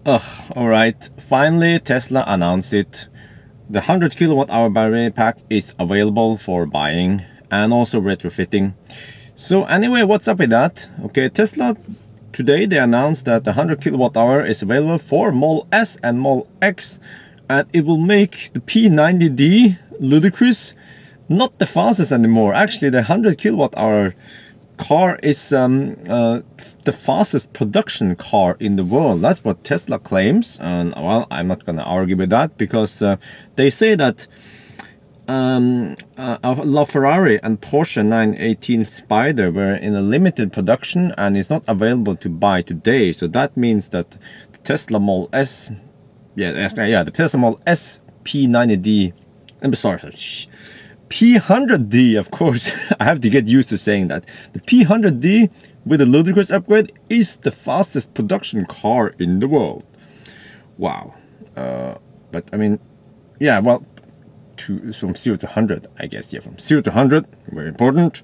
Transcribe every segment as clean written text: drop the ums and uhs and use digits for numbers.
All right. Finally, Tesla announced it. The 100 kilowatt hour battery pack is available for buying and also retrofitting. So anyway, what's up with that? Okay, Tesla today they announced that the 100 kilowatt hour is available for Model S and Model X, and it will make the P90D ludicrous, not the fastest anymore. Actually, the 100 kilowatt hour car is the fastest production car in the world. That's what Tesla claims, and well, I'm not gonna argue with that because they say that Ferrari and Porsche 918 Spider were in a limited production and is not available to buy today. So that means that the Tesla Model S, the Tesla Model S P90D, I'm sorry, P100D, of course. I have to get used to saying that. The P100D with a ludicrous upgrade is the fastest production car in the world. Wow. But I mean, yeah, well, from 0 to 100, I guess. Yeah, from 0 to 100, very important.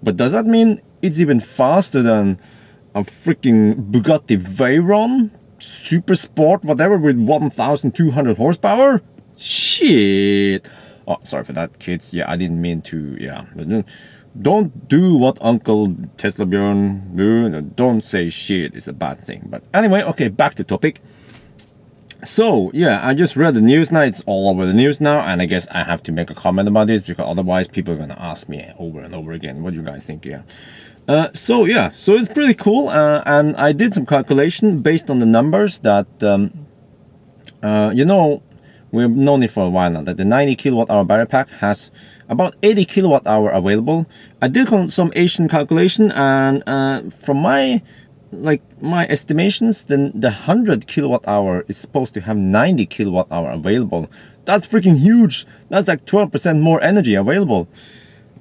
But does that mean it's even faster than a freaking Bugatti Veryron Super Sport, whatever, with 1,200 horsepower? Shit. Oh, sorry for that, kids. Yeah, I didn't mean to. Yeah, but don't do what Uncle Tesla Björn do. Don't say shit. It's a bad thing. But anyway, okay, back to topic. So yeah, I just read the news now. It's all over the news now, and I guess I have to make a comment about this because otherwise people are gonna ask me over and over again. What do you guys think? Yeah. So it's pretty cool, and I did some calculation based on the numbers that we've known it for a while now that the 90 kilowatt hour battery pack has about 80 kilowatt hour available. I did some Asian calculation, and from my estimations, then the 100 kilowatt hour is supposed to have 90 kilowatt hour available. That's freaking huge. That's like 12% more energy available.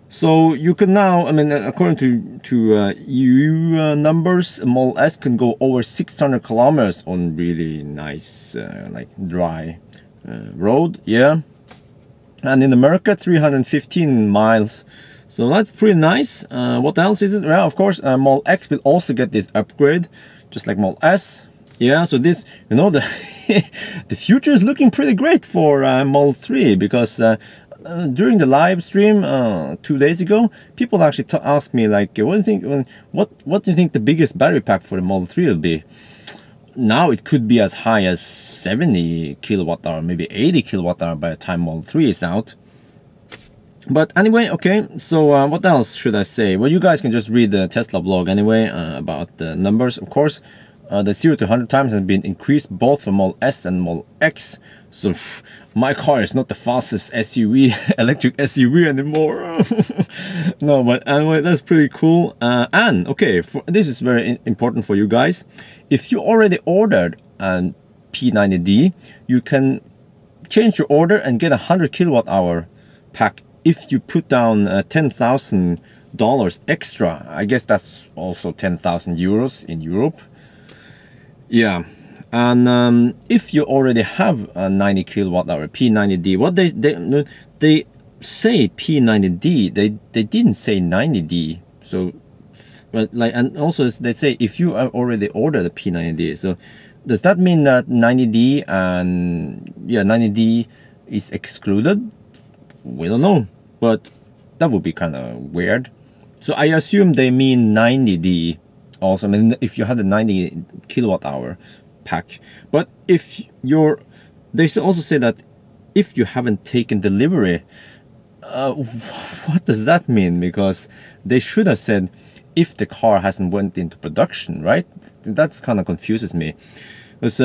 So you can now, I mean, according to EU numbers, Model S can go over 600 kilometers on really nice, dry road. Yeah. And in America, 315 miles. So that's pretty nice. What else is it? Well, of course, Model X will also get this upgrade, just like Model S. Yeah, so this, the the future is looking pretty great for Model 3 because during the live stream 2 days ago, people actually asked me like, what do you think? What do you think the biggest battery pack for the Model 3 will be? Now it could be as high as 70 kilowatt hour, maybe 80 kilowatt hour by the time Model 3 is out. But anyway, okay, so what else should I say? Well, you guys can just read the Tesla blog anyway about the numbers. Of course, the 0 to 100 times has been increased both for Model S and Model X. So my car is not the fastest SUV, electric SUV anymore. No, but anyway, that's pretty cool. And okay, this is very important for you guys. If you already ordered a P90D, you can change your order and get a 100 kilowatt hour pack if you put down $10,000 extra. I guess that's also 10,000 euros in Europe. Yeah. And if you already have a 90 kilowatt hour P90D, what they say P90D, they didn't say 90D. So, but and also they say if you have already ordered a P90D, so does that mean that 90D and 90D is excluded? We don't know, but that would be kind of weird. So I assume they mean 90D also. I mean, if you had a 90 kilowatt hour pack, but if they also say that if you haven't taken delivery, what does that mean? Because they should have said if the car hasn't went into production, right? That's kind of confuses me. Because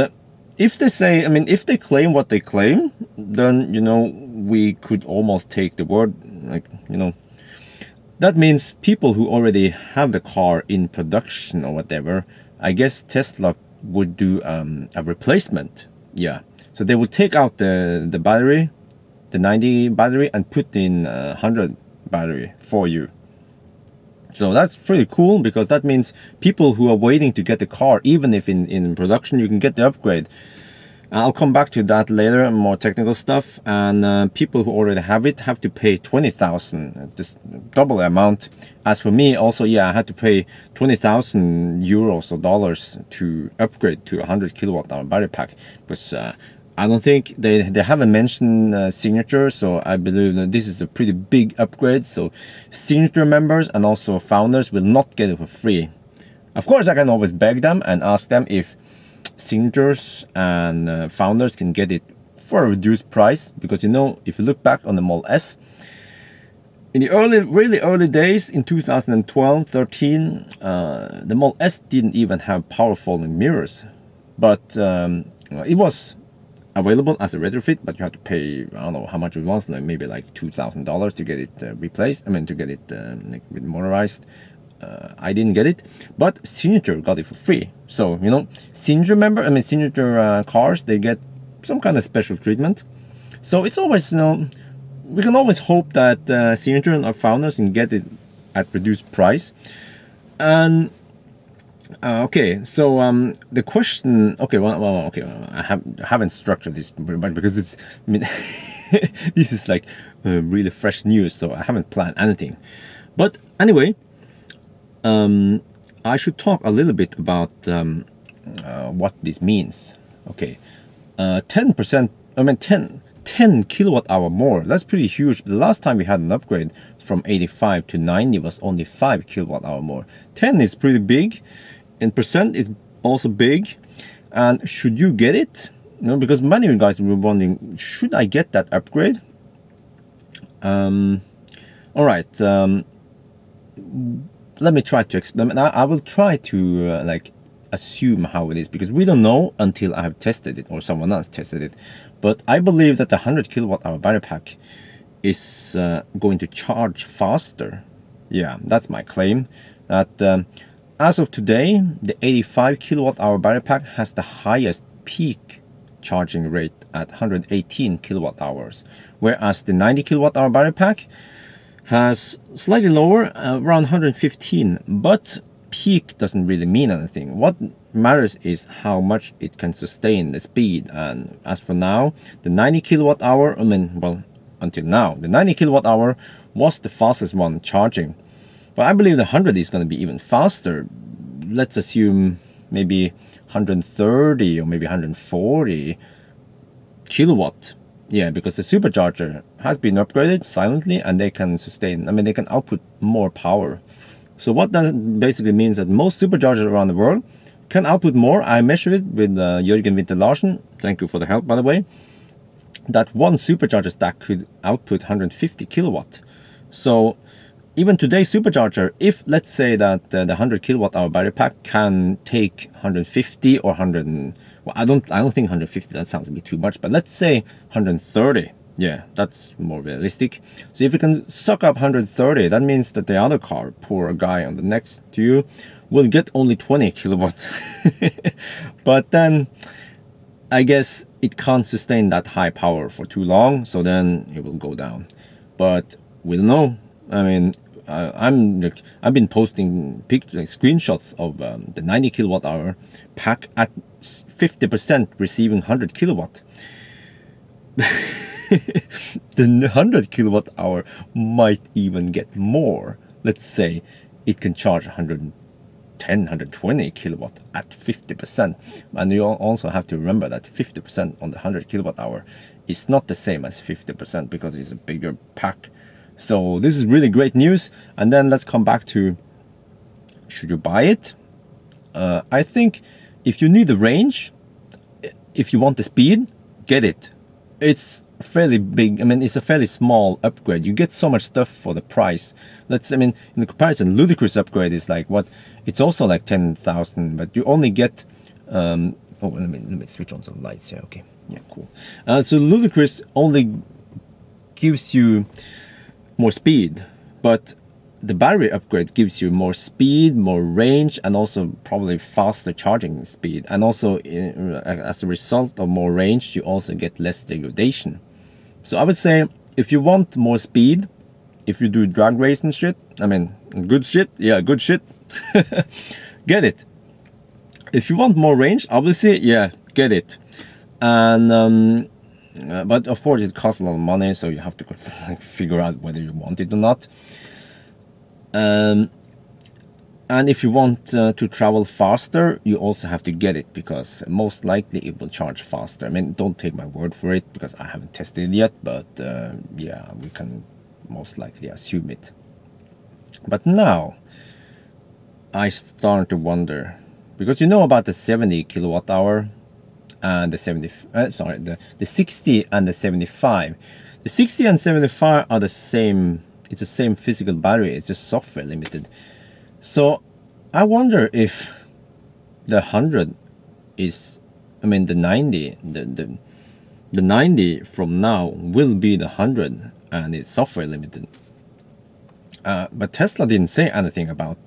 if they say, I mean, if they claim what they claim, then we could almost take the word, that means people who already have the car in production or whatever. I guess Tesla would do a replacement. Yeah, so they would take out the battery, the 90 battery, and put in 100 battery for you. So that's pretty cool because that means people who are waiting to get the car, even if in production, you can get the upgrade. I'll come back to that later, more technical stuff. And people who already have it have to pay 20,000, just double the amount. As for me, also, yeah, I had to pay 20,000 euros or dollars to upgrade to a 100 kilowatt hour battery pack. Because I don't think they haven't mentioned signature, so I believe that this is a pretty big upgrade. So signature members and also founders will not get it for free. Of course, I can always beg them and ask them if signatures and founders can get it for a reduced price, because if you look back on the Model S in the really early days in 2012-13, the Model S didn't even have power folding mirrors, but it was available as a retrofit, but you had to pay, I don't know how much it was, like maybe like $2,000 to get it replaced. I mean, to get it with motorized. I didn't get it, but signature got it for free. So signature cars, they get some kind of special treatment. So it's always, we can always hope that signature and our founders can get it at reduced price. And okay, so the question, okay, I haven't structured this much because it's, I mean, this is like really fresh news, so I haven't planned anything. But anyway, I should talk a little bit about what this means. Okay, 10%, I mean 10 kilowatt hour more. That's pretty huge. The last time we had an upgrade from 85 to 90 was only 5 kilowatt hour more. 10 is pretty big, and percent is also big. And should you get it? Because many of you guys were wondering, should I get that upgrade? All right. Let me try to explain. I will try to assume how it is, because we don't know until I have tested it or someone else tested it. But I believe that the 100 kilowatt hour battery pack is going to charge faster. Yeah, that's my claim. That as of today, the 85 kilowatt hour battery pack has the highest peak charging rate at 118 kilowatt hours, whereas the 90 kilowatt hour battery pack has slightly lower, around 115, but peak doesn't really mean anything. What matters is how much it can sustain the speed. And as for now, the 90 kilowatt hour, until now, the 90 kilowatt hour was the fastest one charging. But I believe the 100 is going to be even faster. Let's assume maybe 130 or maybe 140 kilowatt. Yeah, because the supercharger has been upgraded silently, and they can sustain, they can output more power. So what that basically means that most superchargers around the world can output more. I measured it with Jørgen Winter Larsen. Thank you for the help, by the way. That one supercharger stack could output 150 kilowatt. So even today's supercharger, if let's say that the 100 kilowatt hour battery pack can take 150 or 100, well, I don't think 150, that sounds a bit too much, but let's say 130. Yeah, that's more realistic. So if you can suck up 130, that means that the other car, poor guy on the next to you, will get only 20 kilowatts. But then I guess it can't sustain that high power for too long, so then it will go down. But we don't know. I've been posting pictures, screenshots of the 90 kilowatt hour pack at 50% receiving 100 kilowatt. The 100 kilowatt hour might even get more. Let's say it can charge 110, 120 kilowatt at 50%. And you also have to remember that 50% on the 100 kilowatt hour is not the same as 50% because it's a bigger pack. So this is really great news. And then let's come back to, should you buy it? I think if you need the range, if you want the speed, get it. It's fairly big. It's a fairly small upgrade. You get so much stuff for the price. In the comparison, ludicrous upgrade is like what? It's also like 10,000, but you only get. Let me switch on some lights here. Okay, yeah, cool. So ludicrous only gives you more speed, but the battery upgrade gives you more speed, more range, and also probably faster charging speed. And also, as a result of more range, you also get less degradation. So I would say, if you want more speed, if you do drag racing shit, good shit, get it. If you want more range, obviously, yeah, get it. And but of course it costs a lot of money, so you have to figure out whether you want it or not. And if you want to travel faster, you also have to get it, because most likely it will charge faster. I mean, don't take my word for it, because I haven't tested it yet, but yeah, we can most likely assume it. But now I start to wonder, because you know about the 70 kilowatt hour and the 60 and the 75. The 60 and 75 are the same. It's the same physical battery. It's just software limited. So I wonder if the 100 is, I mean, the 90, the 90 from now will be the 100, and it's software limited. But Tesla didn't say anything about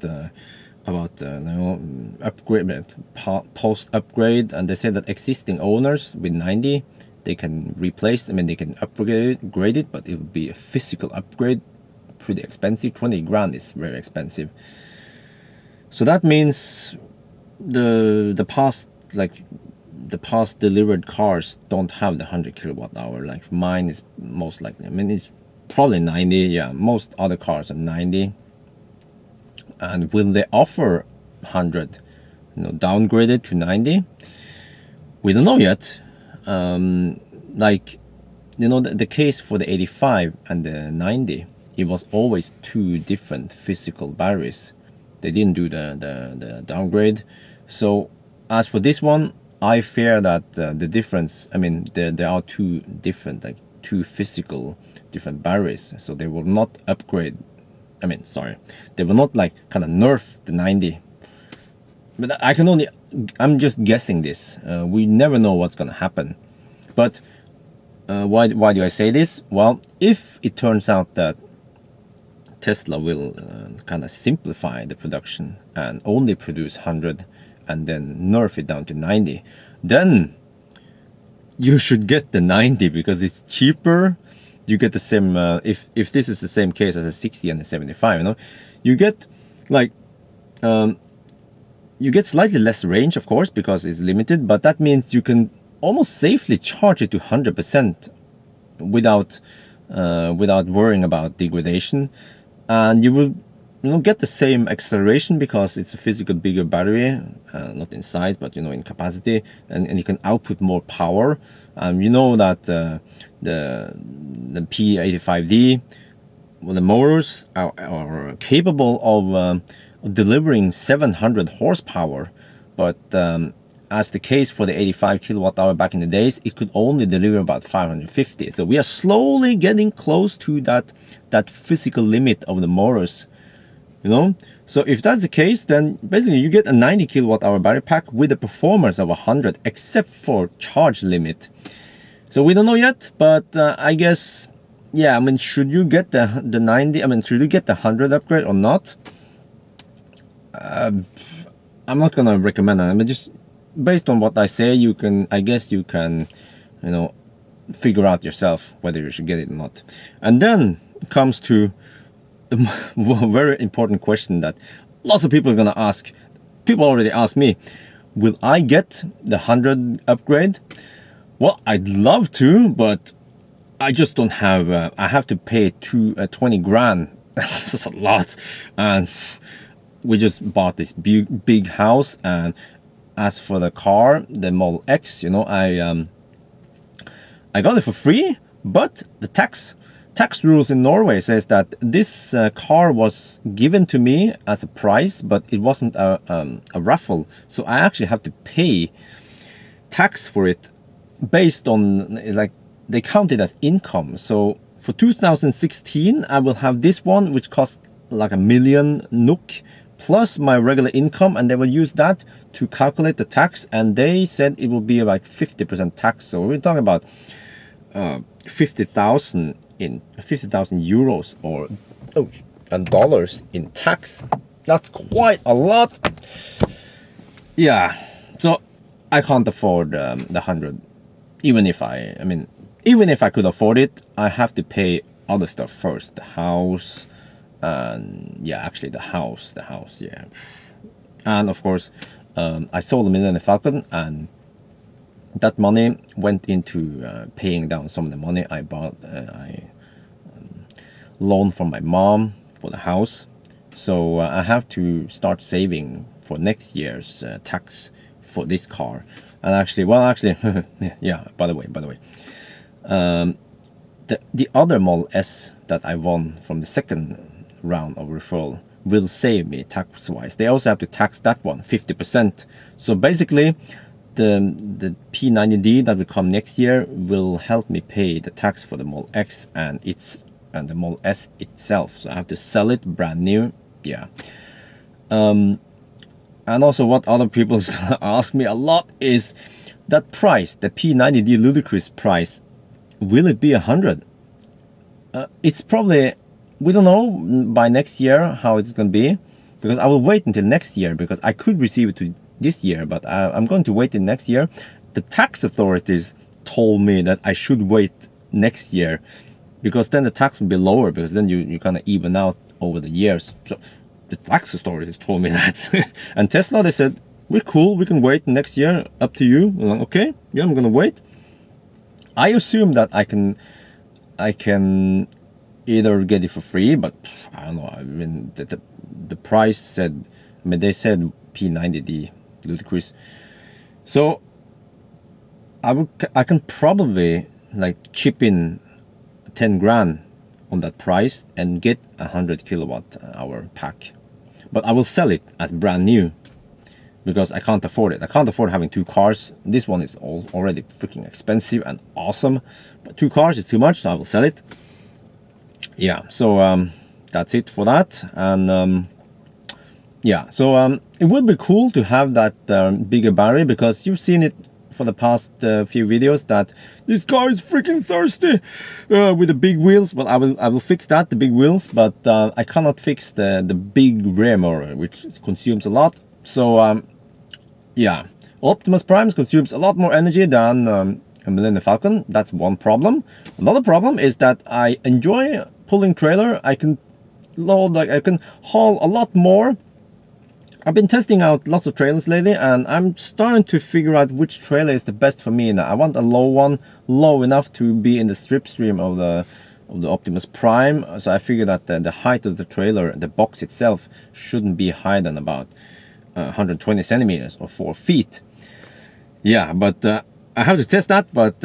upgrade, post upgrade, and they said that existing owners with 90, they can replace. I mean, they can upgrade it, but it will be a physical upgrade, pretty expensive. 20 grand is very expensive. So that means the past delivered cars don't have the 100 kilowatt hour. Like mine is most likely. I mean, it's probably 90. Yeah, most other cars are 90. And will they offer 100? Downgrade it to 90? We don't know yet. The case for the 85 and the 90, it was always two different physical batteries. They didn't do the downgrade. So as for this one, I fear that the difference, I mean, there are two different, like two physical different batteries. So they will not upgrade. I mean, sorry, they will not like kind of nerf the 90. But I'm just guessing this. We never know what's going to happen. But why do I say this? Well, if it turns out that Tesla will kind of simplify the production and only produce 100 and then nerf it down to 90, then you should get the 90, because it's cheaper. You get the same, if this is the same case as a 60 and a 75, you get like, you get slightly less range, of course, because it's limited, but that means you can almost safely charge it to 100% without worrying about degradation. And you will get the same acceleration, because it's a physical bigger battery, not in size, but in capacity, and you can output more power. You know that the P85D, well, the motors are capable of delivering 700 horsepower, but as the case for the 85 kilowatt hour back in the days, it could only deliver about 550. So we are slowly getting close to that physical limit of the motors, So if that's the case, then basically you get a 90 kilowatt hour battery pack with a performance of 100, except for charge limit. So we don't know yet, but I guess, yeah, I mean, should you get the 90? I mean, should you get the 100 upgrade or not? I'm not gonna recommend it. I mean, just based on what I say, I guess you can, figure out yourself whether you should get it or not. And then comes to the very important question that lots of people are gonna ask. People already asked me, will I get the 100 upgrade? Well, I'd love to, but I just don't have. I have to pay 20 grand. That's a lot, and we just bought this big house. And as for the car, the Model X, I got it for free, but the tax rules in Norway says that this car was given to me as a prize, but it wasn't a raffle, so I actually have to pay tax for it based on, like, they count it as income. So for 2016, I will have this one, which cost like 1 million NOK, plus my regular income, and they will use that to calculate the tax, and they said it will be like 50% tax. So we're talking about 50,000 euros or and dollars in tax. That's quite a lot. Yeah, so I can't afford the 100. Even if I could afford it, I have to pay other stuff first. The house, and the house, yeah. And of course, I sold the Millennium Falcon, and that money went into paying down some of the money I bought. I loaned from my mom for the house, so I have to start saving for next year's tax for this car. And actually, yeah. By the way, the other Model S that I won from the second round of referral will save me tax-wise. They also have to tax that one 50%. So basically, the P90D that will come next year will help me pay the tax for the Model X and the Model S itself. So I have to sell it brand new. Yeah. And also, what other people is gonna ask me a lot is that price, the P90D ludicrous price. Will it be 100? It's probably, we don't know by next year how it's going to be, because I will wait until next year, because I could receive it to this year, but I'm going to wait till next year. The tax authorities told me that I should wait next year, because then the tax will be lower, because then you kind of even out over the years. So the tax authorities told me that. And Tesla, they said, we're cool, we can wait next year, up to you. I'm like, okay, yeah, I'm going to wait. I assume that I can either get it for free, but I don't know. I mean, the price said, I mean, they said P90D ludicrous. So I can probably like chip in 10 grand on that price and get 100 kWh pack, but I will sell it as brand new, because I can't afford it. I can't afford having two cars. This one is already freaking expensive and awesome, but two cars is too much, so I will sell it. Yeah, so that's it for that. And yeah, so it would be cool to have that bigger battery, because you've seen it for the past few videos that this car is freaking thirsty with the big wheels. Well, I will fix that, the big wheels, but I cannot fix the big rear motor, which consumes a lot. So yeah, Optimus Prime consumes a lot more energy than a Millennium Falcon. That's one problem. Another problem is that I enjoy pulling trailer. I can load, like I can haul a lot more. I've been testing out lots of trailers lately, and I'm starting to figure out which trailer is the best for me now. I want a low one, low enough to be in the slipstream of the Optimus Prime. So I figured that the height of the trailer, the box itself, shouldn't be higher than about 120 centimeters or 4 feet. Yeah, but I have to test that. But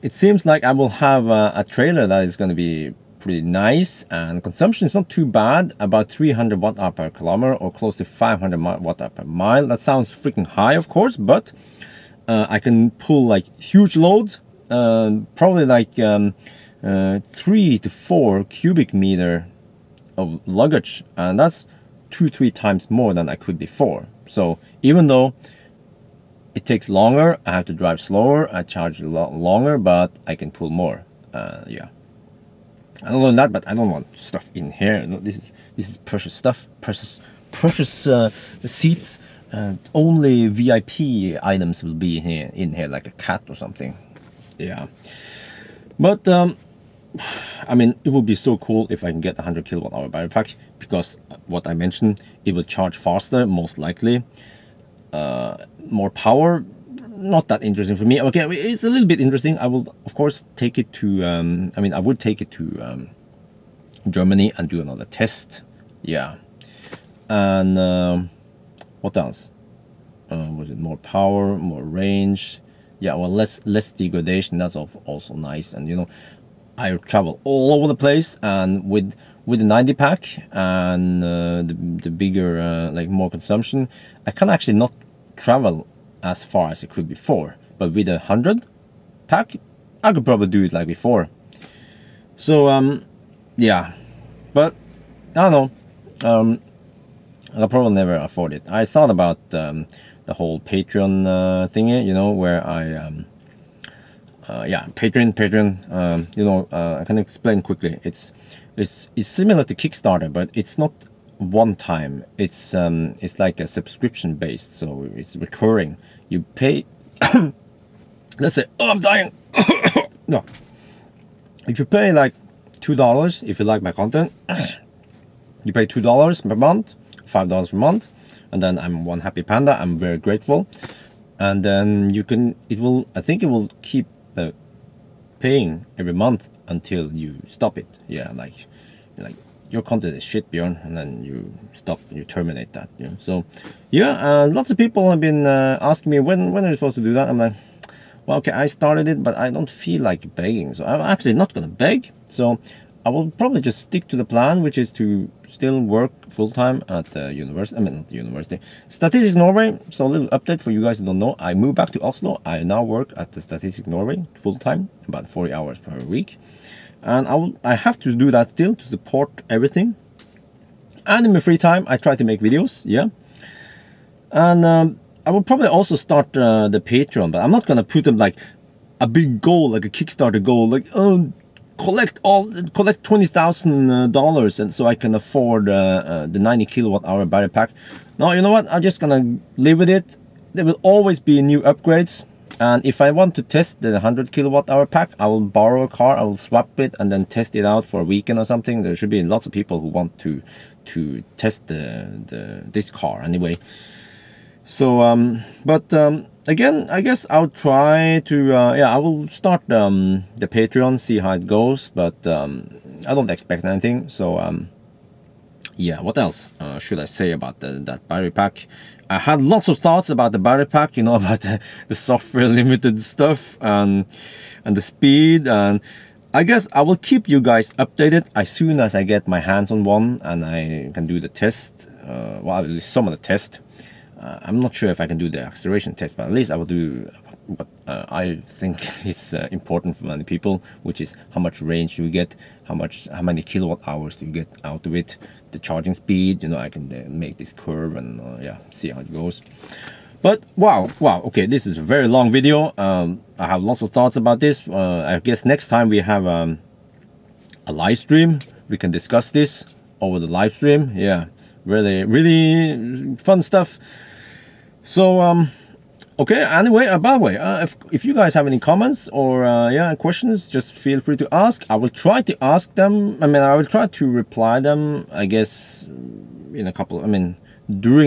it seems like I will have a trailer that is going to be pretty nice, and consumption is not too bad, about 300 watt-hour per kilometer or close to 500 watt-hour per mile. That sounds freaking high, of course, but I can pull like huge loads, probably like 3 to 4 cubic meter of luggage, and that's 2-3 times more than I could before. So even though it takes longer, I have to drive slower, I charge a lot longer, but I can pull more. Yeah, I don't know that, but I don't want stuff in here. No, this is precious stuff, precious seats. Only VIP items will be in here, like a cat or something. Yeah, but I mean, it would be so cool if I can get a 100 kWh battery pack, because what I mentioned, it will charge faster, most likely. More power, not that interesting for me. Okay, it's a little bit interesting. I will, of course, take it to, I mean, I would take it to Germany and do another test. Yeah. And what else? Was it more power, more range? Yeah, well, less degradation. That's also nice. And, you know, I travel all over the place, and with the 90 pack and the bigger, like more consumption, I can actually not travel as far as it could before. But with a 100 pack, I could probably do it like before. So yeah, but I don't know. I'll probably never afford it. I thought about the whole Patreon thingy, you know, where I yeah, Patreon. You know, I can explain quickly. It's similar to Kickstarter, but it's not one time. It's like a subscription based, so it's recurring. You pay. Let's say, oh, I'm dying. No, if you pay like $2, if you like my content, you pay $2 per month, $5 per month, and then I'm one happy panda. I'm very grateful. and then I think it will keep paying every month until you stop it. Yeah, like your content is shit, Bjorn, and then you terminate that. So yeah, lots of people have been asking me when are you supposed to do that. I'm like, well, okay, I started it, but I don't feel like begging, so I'm actually not gonna beg. So I will probably just stick to the plan, which is to still work full-time at the university. I mean, not the university. Statistics Norway. So a little update for you guys who don't know. I moved back to Oslo. I now work at the Statistics Norway full-time, about 40 hours per week. And I have to do that still to support everything. And in my free time, I try to make videos, yeah. And I will probably also start the Patreon, but I'm not gonna put them like a big goal, like a Kickstarter goal, like collect $20,000, and so I can afford the 90 kilowatt hour battery pack. No, you know what? I'm just gonna live with it. There will always be new upgrades, and if I want to test the 100 kilowatt hour pack, I will borrow a car, I will swap it, and then test it out for a weekend or something. There should be lots of people who want to test this car anyway. So again, I guess I'll try to I will start the Patreon, see how it goes, but I don't expect anything. So yeah, what else should I say about that battery pack? I had lots of thoughts about the battery pack, about the software limited stuff and the speed, and I guess I will keep you guys updated as soon as I get my hands on one and I can do the test, well, at least some of the test. I'm not sure if I can do the acceleration test, but at least I will do what I think is important for many people, which is how much range you get, how many kilowatt hours do you get out of it, the charging speed. I can make this curve and see how it goes. But wow, okay, this is a very long video. I have lots of thoughts about this. I guess next time we have a live stream, we can discuss this over the live stream. Yeah, really fun stuff. So okay, anyway, by the way, if you guys have any comments or questions, just feel free to ask. I will try to ask them. I will try to reply them, I guess, during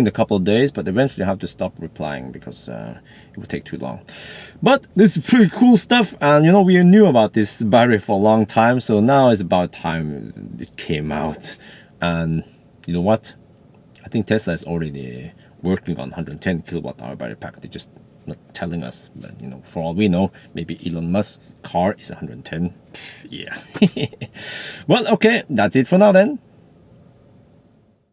the couple of days, but eventually I have to stop replying because it would take too long. But this is pretty cool stuff, and we knew about this battery for a long time, so now it's about time it came out. And you know what? I think Tesla is already working on 110 kilowatt hour battery pack. They're just not telling us, but for all we know, maybe Elon Musk's car is 110. Yeah. Well, okay, that's it for now then.